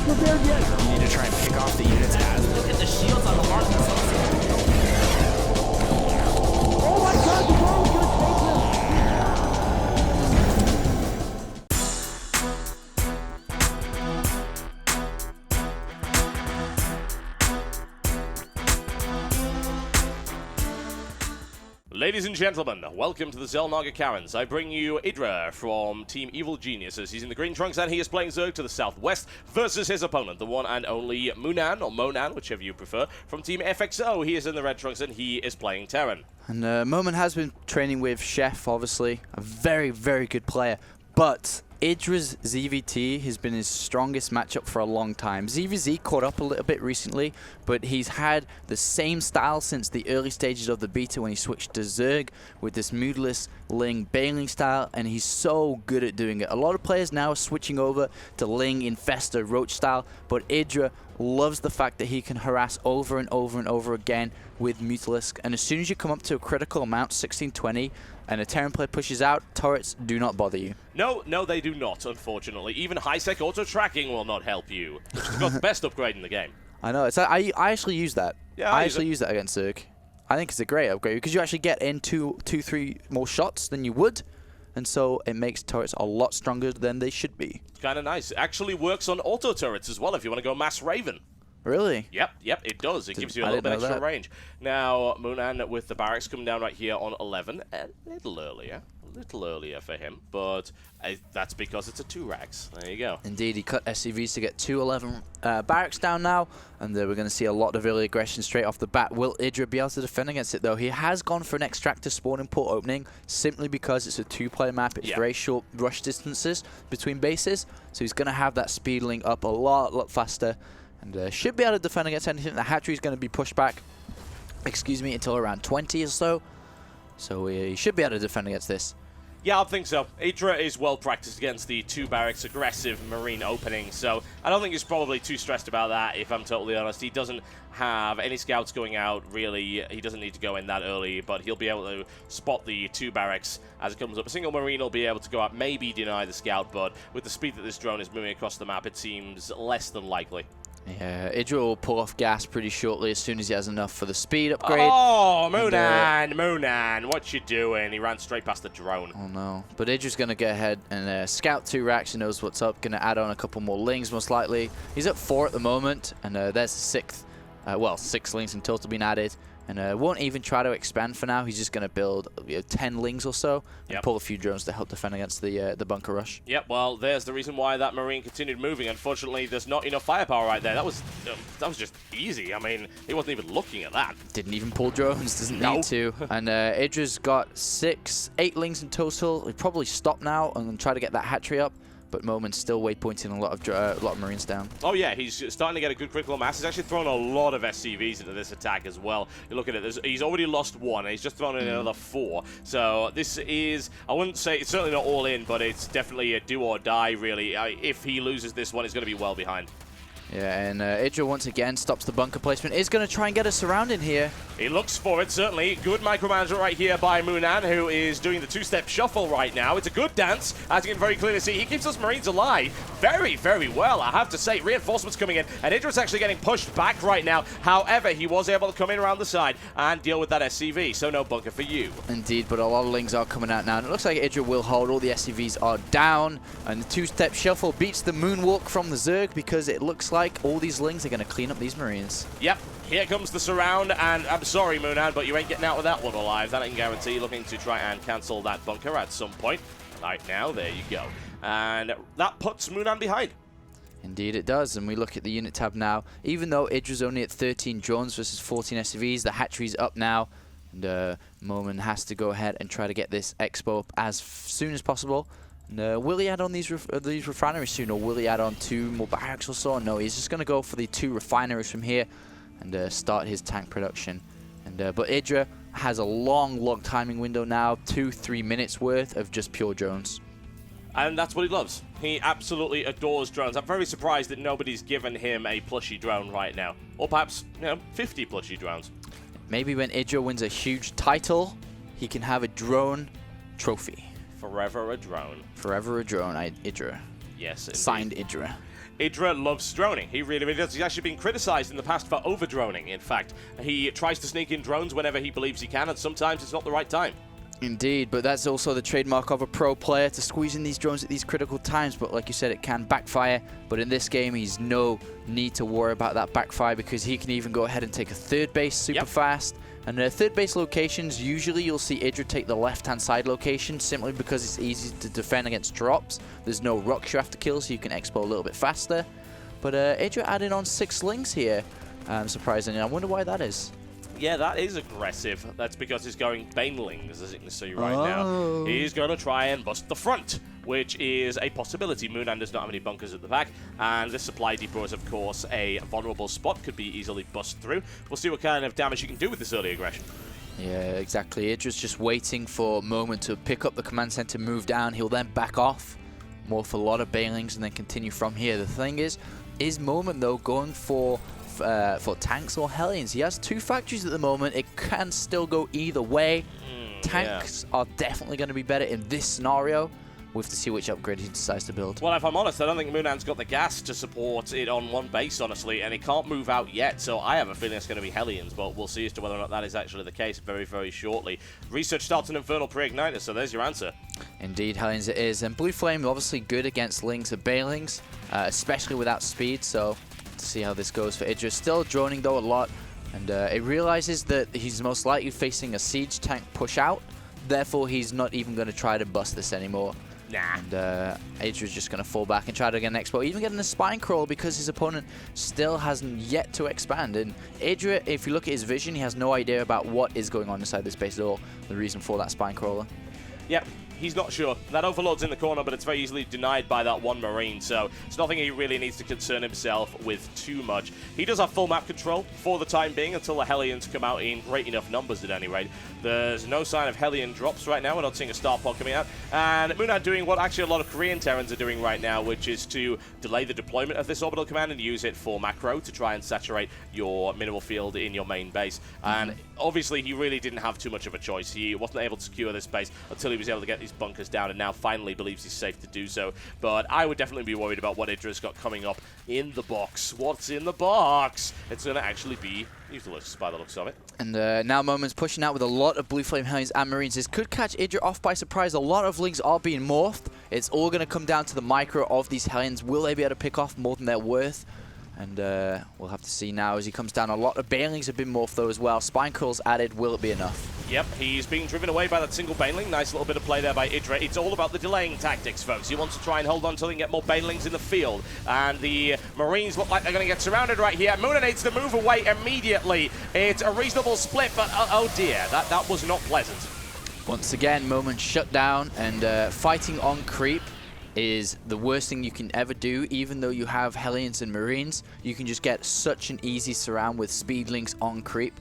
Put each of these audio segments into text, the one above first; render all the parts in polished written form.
prepared yet. You need to try and pick off the units as... Look at the shields on the mark. Oh my god, the ball is gonna take him. Ladies and gentlemen, welcome to the Xel'Naga Karens. I bring you IdrA from Team Evil Geniuses. He's in the green trunks and he is playing Zerg to the southwest versus his opponent, the one and only mOoNan, or mOoNan, whichever you prefer, from Team FXO. He is in the red trunks and he is playing Terran. And mOoNan has been training with Chef, obviously, a very, very good player. But IdrA's ZVT has been his strongest matchup for a long time. ZVZ caught up a little bit recently, but he's had the same style since the early stages of the beta when he switched to Zerg with this Mutalisk, Ling, Baneling style, and he's so good at doing it. A lot of players now are switching over to Ling, Infesta, Roach style, but IdrA loves the fact that he can harass over and over and over again with Mutalisk, and as soon as you come up to a critical amount, 1620, and a Terran player pushes out, turrets do not bother you. No, they do not, unfortunately. Even high-sec auto-tracking will not help you, which has got the best upgrade in the game. I know. I actually use that. Yeah, I actually use that against Zerg. I think it's a great upgrade because you actually get in two, three more shots than you would, and so it makes turrets a lot stronger than they should be. It's kind of nice. It actually works on auto turrets as well if you want to go mass Raven. Really? Yep, it does. It gives you a little bit extra range. Now, mOoNan with the barracks coming down right here on 11. A little earlier for him, but that's because it's a 2-rags. There you go. Indeed, he cut SCVs to get 211 barracks down now, and we're going to see a lot of early aggression straight off the bat. Will IdrA be able to defend against it, though? He has gone for an extractor spawn and port opening, simply because it's a 2-player map. It's very short rush distances between bases, so he's going to have that speed link up a lot faster, and should be able to defend against anything. The hatchery is going to be pushed back, until around 20 or so. So he should be able to defend against this. Yeah, I think so. IdrA is well practiced against the 2-barracks aggressive marine opening, so I don't think he's probably too stressed about that, if I'm totally honest. He doesn't have any scouts going out, really. He doesn't need to go in that early, but he'll be able to spot the 2-barracks as it comes up. A single marine will be able to go out, maybe deny the scout, but with the speed that this drone is moving across the map, it seems less than likely. Yeah, IdrA will pull off gas pretty shortly as soon as he has enough for the speed upgrade. Oh, mOoNan, what you doing? He ran straight past the drone. Oh no, but IdrA's going to get ahead and scout 2 racks. He knows what's up. Going to add on a couple more Lings most likely. He's at 4 at the moment, and there's the 6th. Well, 6 Lings in total being added. And won't even try to expand for now. He's just going to build 10 Lings or so and pull a few drones to help defend against the bunker rush. Yep, well, there's the reason why that Marine continued moving. Unfortunately, there's not enough firepower right there. That was just easy. I mean, he wasn't even looking at that. Didn't even pull drones. Doesn't need to. And IdrA's got 8 Lings in total. He'll probably stop now and try to get that hatchery up. But mOoNan's still waypointing a lot of Marines down. Oh yeah, he's starting to get a good critical mass. He's actually thrown a lot of SCVs into this attack as well. You look at it, he's already lost 1, and he's just thrown in another 4. So this is, I wouldn't say, it's certainly not all in, but it's definitely a do or die, really. If he loses this one, he's going to be well behind. Yeah, and IdrA once again stops the bunker placement. Is going to try and get a surround in here. He looks for it, certainly. Good micromanagement right here by mOoNan, who is doing the 2-step shuffle right now. It's a good dance, as you can very clearly see. He keeps those Marines alive very, very well, I have to say. Reinforcements coming in, and IdrA's actually getting pushed back right now. However, he was able to come in around the side and deal with that SCV, so no bunker for you. Indeed, but a lot of Lings are coming out now, and it looks like IdrA will hold. All the SCVs are down, and the 2-step shuffle beats the moonwalk from the Zerg because it looks like all these Lings are going to clean up these Marines. Yep, here comes the surround, and I'm sorry, mOoNan, but you ain't getting out with that one alive. That I can guarantee. Looking to try and cancel that bunker at some point. Right now, there you go. And that puts mOoNan behind. Indeed it does, and we look at the unit tab now. Even though IdrA's only at 13 drones versus 14 SCVs, the hatchery's up now, and mOoNan has to go ahead and try to get this expo up as soon as possible. And, will he add on these refineries soon, or will he add on 2 more barracks or so? No, he's just going to go for the 2 refineries from here and start his tank production. And but IdrA has a long timing window now, 2-3 minutes worth of just pure drones. And that's what he loves. He absolutely adores drones. I'm very surprised that nobody's given him a plushie drone right now. Or perhaps, 50 plushie drones. Maybe when IdrA wins a huge title, he can have a drone trophy. Forever a drone. Forever a drone, IdrA. Yes, indeed. Signed IdrA. IdrA loves droning. He really, really does. He's actually been criticized in the past for over-droning, in fact. He tries to sneak in drones whenever he believes he can, and sometimes it's not the right time. Indeed, but that's also the trademark of a pro player, to squeeze in these drones at these critical times. But like you said, it can backfire. But in this game, he's no need to worry about that backfire, because he can even go ahead and take a third base super fast. And third base locations, usually you'll see IdrA take the left-hand side location, simply because it's easy to defend against drops. There's no rocks you have to kill, so you can expo a little bit faster. But IdrA added on 6 lings here, surprisingly. I wonder why that is. Yeah, that is aggressive. That's because he's going Banelings, as you can see right now. He's going to try and bust the front, which is a possibility. mOoNan does not have any bunkers at the back, and this supply depot is, of course, a vulnerable spot. Could be easily bust through. We'll see what kind of damage you can do with this early aggression. Yeah, exactly. IdrA's just waiting for Moment to pick up the command center, move down. He'll then back off, morph a lot of Banelings, and then continue from here. The thing is Moment, though, going for tanks or Hellions? He has 2 factories at the moment. It can still go either way. Tanks are definitely going to be better in this scenario. We'll have to see which upgrade he decides to build. Well, if I'm honest, I don't think mOoNan's got the gas to support it on one base, honestly, and he can't move out yet, so I have a feeling it's going to be Hellions, but we'll see as to whether or not that is actually the case very, very shortly. Research starts an Infernal Pre-Igniter, so there's your answer. Indeed, Hellions it is. And Blue Flame, obviously good against Lings or Banelings, especially without speed, so to see how this goes for IdrA. Still droning, though, a lot, and it realizes that he's most likely facing a siege tank push out, therefore he's not even going to try to bust this anymore. Nah. And IdrA's just going to fall back and try to get an expo, even getting a spine crawl, because his opponent still hasn't yet to expand. And IdrA, if you look at his vision, he has no idea about what is going on inside this base at all, the reason for that spine crawler. Yep. He's not sure. That Overlord's in the corner, but it's very easily denied by that one Marine, so it's nothing he really needs to concern himself with too much. He does have full map control for the time being, until the Hellions come out in great enough numbers at any rate. There's no sign of Hellion drops right now. We're not seeing a star pod coming out. And mOoNan doing what actually a lot of Korean Terrans are doing right now, which is to delay the deployment of this orbital command and use it for macro to try and saturate your minimal field in your main base. And obviously, he really didn't have too much of a choice. He wasn't able to secure this base until he was able to get these bunkers down, and now finally believes he's safe to do so. But I would definitely be worried about what IdrA's got coming up in the box. What's in the box? It's going to actually be Mutalisk by the looks of it. And now Moment's pushing out with a lot of Blue Flame Hellions and Marines. This could catch IdrA off by surprise. A lot of Lings are being morphed. It's all going to come down to the micro of these Hellions. Will they be able to pick off more than they're worth? And we'll have to see now as he comes down. A lot of Banelings have been morphed though as well. Spine Crawls added. Will it be enough? Yep, he's being driven away by that single Baneling. Nice little bit of play there by IdrA. It's all about the delaying tactics, folks. He wants to try and hold on until he can get more Banelings in the field. And the Marines look like they're going to get surrounded right here. mOoNan needs to move away immediately. It's a reasonable split, but oh dear, that was not pleasant. Once again, Moment shut down, and fighting on creep is the worst thing you can ever do. Even though you have Hellions and Marines, you can just get such an easy surround with Speedlings on creep.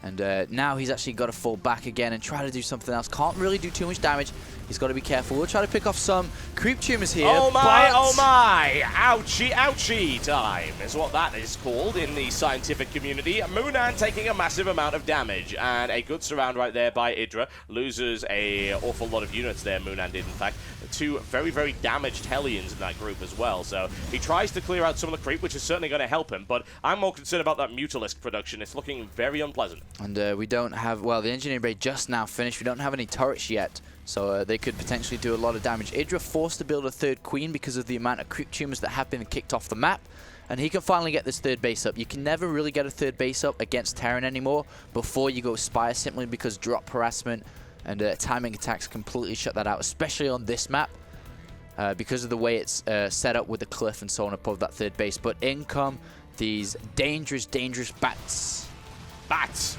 And now he's actually got to fall back again and try to do something else. Can't really do too much damage. He's got to be careful. We'll try to pick off some creep tumors here. Oh my, ouchie, ouchie time is what that is called in the scientific community. mOoNan taking a massive amount of damage, and a good surround right there by IdrA. Loses an awful lot of units there, mOoNan did in fact. 2 very, very damaged Hellions in that group as well. So he tries to clear out some of the creep, which is certainly going to help him, but I'm more concerned about that Mutalisk production. It's looking very unpleasant. And we don't have, well, the engineering bay just now finished. We don't have any turrets yet, so they could potentially do a lot of damage. IdrA forced to build a 3rd queen because of the amount of creep tumors that have been kicked off the map, and he can finally get this 3rd base up. You can never really get a 3rd base up against Terran anymore before you go Spire, simply because drop harassment and timing attacks completely shut that out, especially on this map. Because of the way it's set up with the cliff and so on above that 3rd base. But in come these dangerous, dangerous bats. Bats!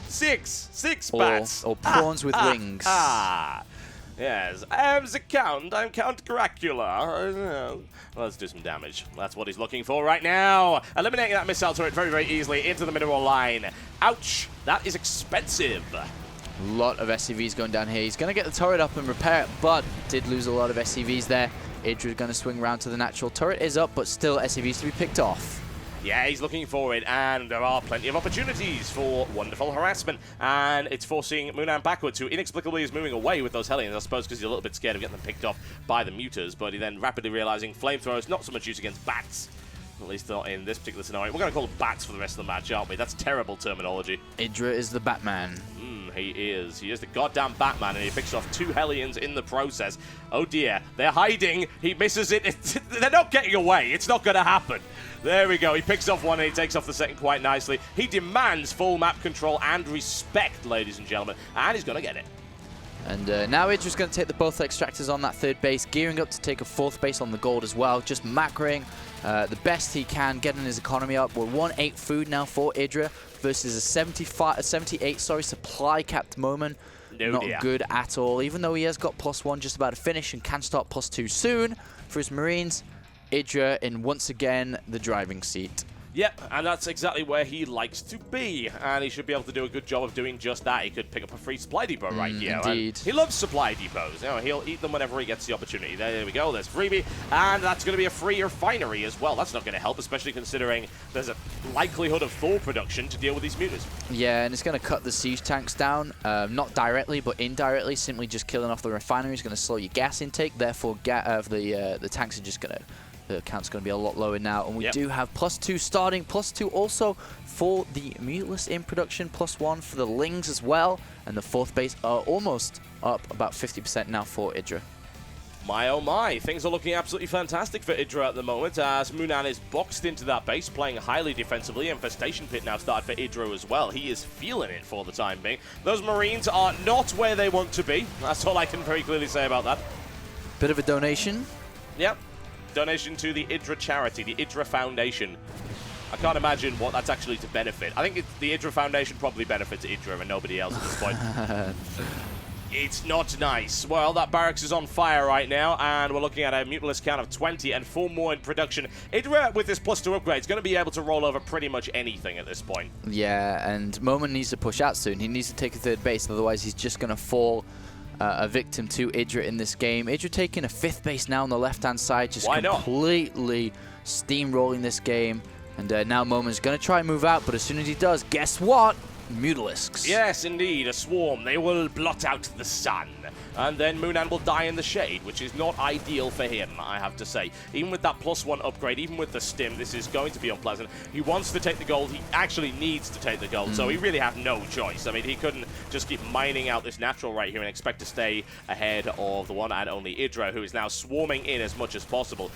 Six bats! Or prawns with wings. Yes, I'm Count Dracula. Let's do some damage. That's what he's looking for right now. Eliminating that missile turret very, very easily into the mineral line. Ouch! That is expensive. A lot of SCVs going down here. He's going to get the turret up and repair it, but did lose a lot of SCVs there. IdrA's going to swing around to the natural. Turret is up, but still SCVs to be picked off. Yeah, he's looking for it, and there are plenty of opportunities for wonderful harassment. And it's forcing mOoNan backwards, who inexplicably is moving away with those Hellions, I suppose because he's a little bit scared of getting them picked off by the Mutas, but he then rapidly realizing flamethrowers not so much used against bats. At least not in this particular scenario. We're going to call them bats for the rest of the match, aren't we? That's terrible terminology. IdrA is the Batman. He is. He is the goddamn Batman, and he picks off 2 Hellions in the process. Oh dear. They're hiding. He misses it. They're not getting away. It's not going to happen. There we go. He picks off one, and he takes off the second quite nicely. He demands full map control and respect, ladies and gentlemen, and he's going to get it. And now IdrA's going to take the both extractors on that 3rd base, gearing up to take a 4th base on the gold as well, just macroing the best he can, getting his economy up. We're 1-8 food now for IdrA versus a 78 supply capped mOoNan. Not good at all, even though he has got +1 just about to finish and can start +2 soon for his Marines. IdrA in once again the driving seat. Yep, and that's exactly where he likes to be, and he should be able to do a good job of doing just that. He could pick up a free supply depot right here. Indeed. He loves supply depots. You know, he'll eat them whenever he gets the opportunity. There we go, there's freebie, and that's going to be a free refinery as well. That's not going to help, especially considering there's a likelihood of Thor production to deal with these mutas. Yeah, and it's going to cut the siege tanks down, not directly, but indirectly. Simply just killing off the refinery is going to slow your gas intake, therefore the tanks are just going to... The count's going to be a lot lower now, and we do have +2 starting, +2 also for the Mutalisk in production, +1 for the Lings as well, and the 4th base are almost up about 50% now for IdrA. My oh my, things are looking absolutely fantastic for IdrA at the moment, as mOoNan is boxed into that base, playing highly defensively. Infestation Pit now started for IdrA as well. He is feeling it for the time being. Those Marines are not where they want to be. That's all I can very clearly say about that. Bit of a donation. Yep. Donation to the IdrA charity, the IdrA Foundation. I can't imagine what that's actually to benefit. I think the IdrA Foundation probably benefits IdrA and nobody else at this point. It's not nice. Well, that barracks is on fire right now, and we're looking at a Mutalisk count of 20 and 4 more in production. IdrA, with this +2 upgrade, is going to be able to roll over pretty much anything at this point. Yeah, and mOoNan needs to push out soon. He needs to take a 3rd base, otherwise he's just going to fall a victim to IdrA in this game. IdrA taking a 5th base now on the left-hand side, just completely steamrolling this game. And now mOoNan's going to try and move out, but as soon as he does, guess what? Mutalisks. Yes, indeed, a swarm. They will blot out the sun. And then mOoNan will die in the shade, which is not ideal for him, I have to say. Even with that +1 upgrade, even with the stim, this is going to be unpleasant. He wants to take the gold. He actually needs to take the gold, so he really has no choice. I mean, he couldn't just keep mining out this natural right here and expect to stay ahead of the one and only IdrA, who is now swarming in as much as possible.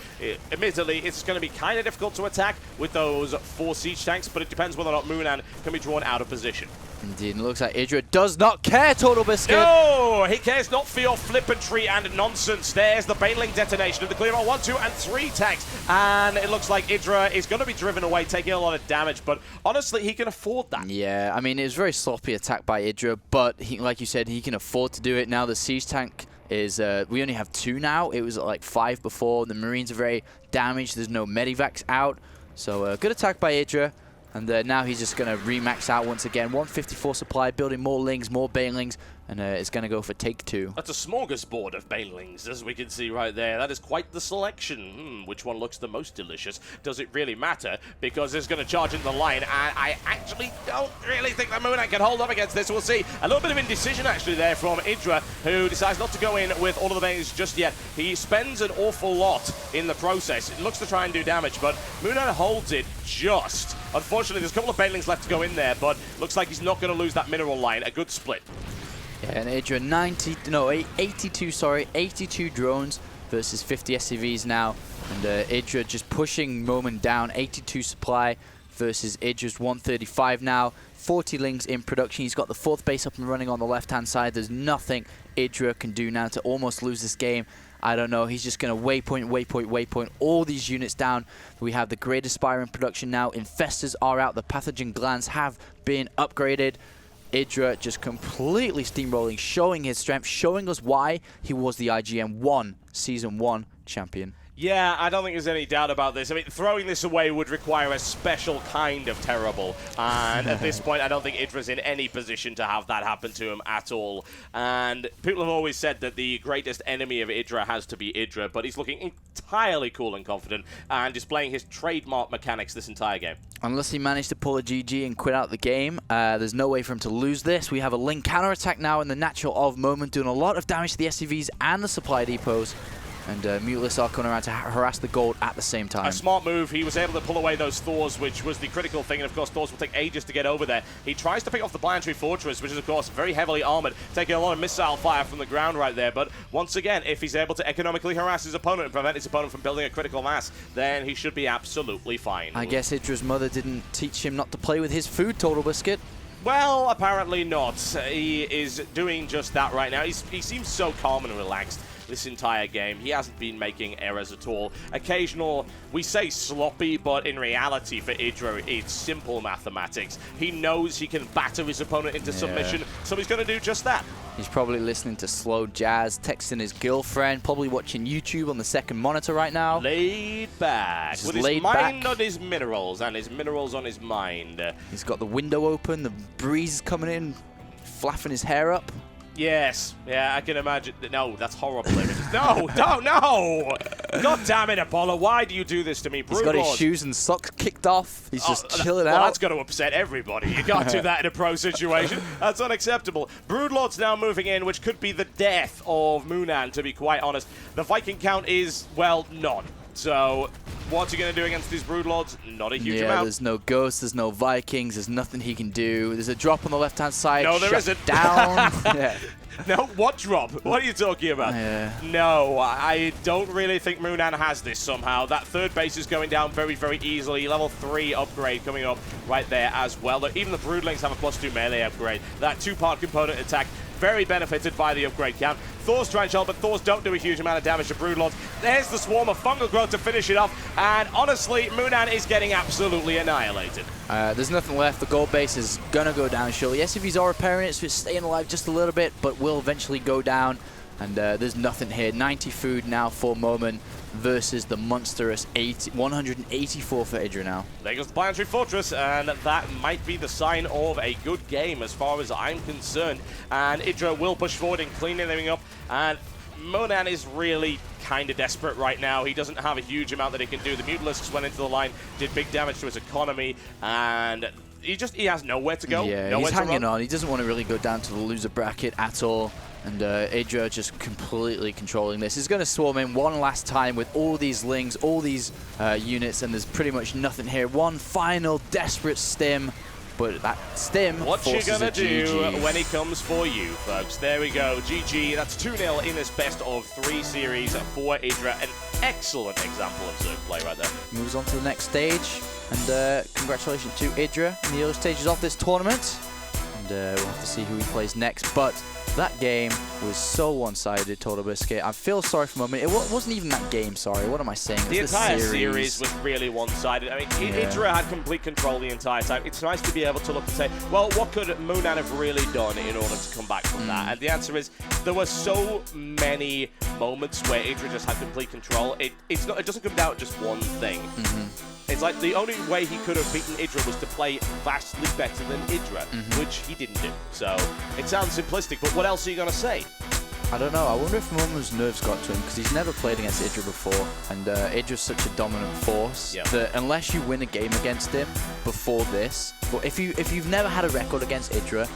Admittedly, it's going to be kind of difficult to attack with those 4 siege tanks, but it depends whether or not mOoNan can be drawn out of position. Indeed, and it looks like IdrA does not care, Total Biscuit. No, he cares not for your flippantry and nonsense. There's the Baneling detonation of the clear on 1, 2, and 3 tanks. And it looks like IdrA is going to be driven away, taking a lot of damage, but honestly, he can afford that. Yeah, I mean, it was a very sloppy attack by IdrA, but he, like you said, he can afford to do it. Now the siege tank is, we only have 2 now. It was like 5 before. The Marines are very damaged. There's no medivacs out. So good attack by IdrA. And now he's just going to remax out once again. 154 supply, building more Lings, more Banelings, and it's going to go for take 2. That's a smorgasbord of Banelings, as we can see right there. That is quite the selection. Which one looks the most delicious? Does it really matter? Because it's going to charge into the line, and I actually don't really think that mOoNan can hold up against this. We'll see. A little bit of indecision, actually, there from IdrA, who decides not to go in with all of the Banelings just yet. He spends an awful lot in the process. It looks to try and do damage, but mOoNan holds it just. Unfortunately, there's a couple of Banelings left to go in there, but looks like he's not going to lose that mineral line. A good split. Yeah, and IdrA 82 drones versus 50 SCVs now. And IdrA just pushing mOoNan down, 82 supply versus IdrA's 135 now. 40 Lings in production. He's got the 4th base up and running on the left-hand side. There's nothing IdrA can do now to almost lose this game. I don't know. He's just going to waypoint all these units down. We have the Great Aspire in production now. Infestors are out. The Pathogen Glands have been upgraded. IdrA just completely steamrolling, showing his strength, showing us why he was the IGN Season 1 champion. Yeah, I don't think there's any doubt about this. I mean, throwing this away would require a special kind of terrible. And at this point, I don't think IdrA's in any position to have that happen to him at all. And people have always said that the greatest enemy of IdrA has to be IdrA, but he's looking entirely cool and confident and displaying his trademark mechanics this entire game. Unless he managed to pull a GG and quit out the game, there's no way for him to lose this. We have a Ling counterattack now in the natural of moment, doing a lot of damage to the SCVs and the supply depots. And Mutalisk are coming around to harass the gold at the same time. A smart move. He was able to pull away those Thors, which was the critical thing. And, of course, Thors will take ages to get over there. He tries to pick off the Planetary Fortress, which is, of course, very heavily armored, taking a lot of missile fire from the ground right there. But once again, if he's able to economically harass his opponent and prevent his opponent from building a critical mass, then he should be absolutely fine. I guess IdrA's mother didn't teach him not to play with his food, Total Biscuit. Well, apparently not. He is doing just that right now. He seems so calm and relaxed this entire game. He hasn't been making errors at all. Occasional, we say sloppy, but in reality for IdrA, it's simple mathematics. He knows he can batter his opponent into submission, so he's going to do just that. He's probably listening to slow jazz, texting his girlfriend, probably watching YouTube on the second monitor right now. Laid back. Just with his laid mind back. on his minerals and his minerals on his mind. He's got the window open, the breeze is coming in, flapping his hair up. Yes, yeah, I can imagine. No, that's horrible images. No, don't, no! God damn it, Apollo, why do you do this to me? He's got his shoes and socks kicked off. He's just chilling out. Well, that's going to upset everybody. You can't do that in a pro situation. That's unacceptable. Broodlord's now moving in, which could be the death of mOoNan, to be quite honest. The Viking count is, well, none. So, what's he going to do against these Broodlords? Not a huge amount. There's no ghosts, there's no Vikings, there's nothing he can do. There's a drop on the left-hand side. No, there isn't. Down. Yeah. No, what drop? What are you talking about? Yeah. No, I don't really think mOoNan has this somehow. That third base is going down very, very easily. Level 3 upgrade coming up right there as well. Even the Broodlings have a +2 melee upgrade. That two-part component attack, very benefited by the upgrade count. Thors try and shell, but Thors don't do a huge amount of damage to Broodlords. There's the swarm of fungal growth to finish it off, and honestly, mOoNan is getting absolutely annihilated. There's nothing left. The gold base is going to go down surely. SCVs are repairing it, so it's staying alive just a little bit, but will eventually go down. And there's nothing here. 90 food now for mOoNan versus the monstrous 184 for IdrA now. There goes the Planetary Fortress, and that might be the sign of a good game as far as I'm concerned. And IdrA will push forward and clean everything up. And mOoNan is really kind of desperate right now. He doesn't have a huge amount that he can do. The Mutalisks went into the line, did big damage to his economy, and he has nowhere to go. Yeah, nowhere he's to hanging run. on. He doesn't want to really go down to the loser bracket at all. And IdrA just completely controlling this. He's going to swarm in one last time with all these Lings, all these units, and there's pretty much nothing here. One final desperate stim, but that stim What you forces gonna a do GG. when he comes for you, folks? There we go. GG. That's 2-0 in this best of 3 series for IdrA. An excellent example of serve play right there. Moves on to the next stage, and congratulations to IdrA in the early stages of this tournament. And we'll have to see who he plays next. But that game was so one-sided, Total Biscuit. I feel sorry for mOoNan. It wasn't even that game, sorry. What am I saying? The entire series was really one-sided. I mean, IdrA had complete control the entire time. It's nice to be able to look and say, well, what could mOoNan have really done in order to come back from that? And the answer is, there were so many moments where IdrA just had complete control. It doesn't come down to just one thing. It's like the only way he could have beaten IdrA was to play vastly better than IdrA, which he didn't do. So it sounds simplistic, but what else are you going to say? I don't know. I wonder if mOoNan's nerves got to him, because he's never played against IdrA before, and IdRA's such a dominant force that unless you win a game against him before this, but if you've never had a record against IdrA,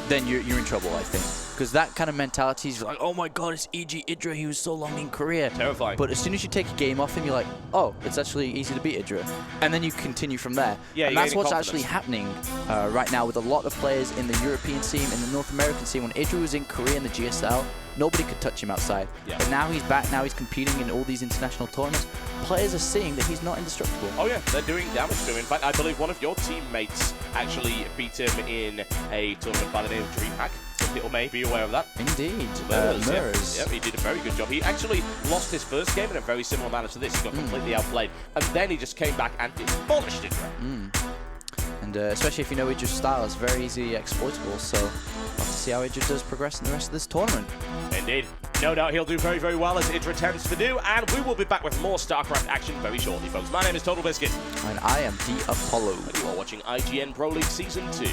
then you're in trouble, I think. Because that kind of mentality is like, oh my god, it's EG IdrA, he was so long in Korea. Terrifying. But as soon as you take a game off him, you're like, oh, it's actually easy to beat IdrA. And then you continue from there. Yeah, and you're that's what's confidence. actually happening right now with a lot of players in the European scene, in the North American scene. When IdrA was in Korea in the GSL, nobody could touch him outside. Yeah. But now he's back, now he's competing in all these international tournaments. Players are seeing that he's not indestructible. Oh yeah, they're doing damage to him. In fact, I believe one of your teammates actually beat him in a tournament by the name of DreamHack. People may be aware of that. Indeed. Murs. Yeah, he did a very good job. He actually lost his first game in a very similar manner to this. He got completely outplayed. And then he just came back and demolished it. And especially if you know IdRA's style, it's very easily exploitable. So we'll have to see how IdrA does progress in the rest of this tournament. Indeed. No doubt he'll do very, very well, as IdrA tends to do, and we will be back with more StarCraft action very shortly, folks. My name is Total Biscuit. And I am the Apollo. And you are watching IGN Pro League Season 2.